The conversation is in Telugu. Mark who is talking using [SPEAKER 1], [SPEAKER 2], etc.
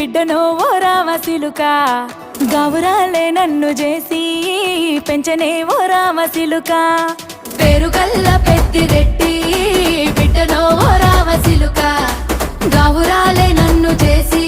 [SPEAKER 1] బిడ్డనో ఓ రామసిలుక గౌరాలే నన్ను చేసి పెంచనే ఓ రామసిలుక పేరుగల్ల పెద్దిరెడ్డి బిడ్డనో ఓ రామసిలుక గౌరాలే నన్ను చేసి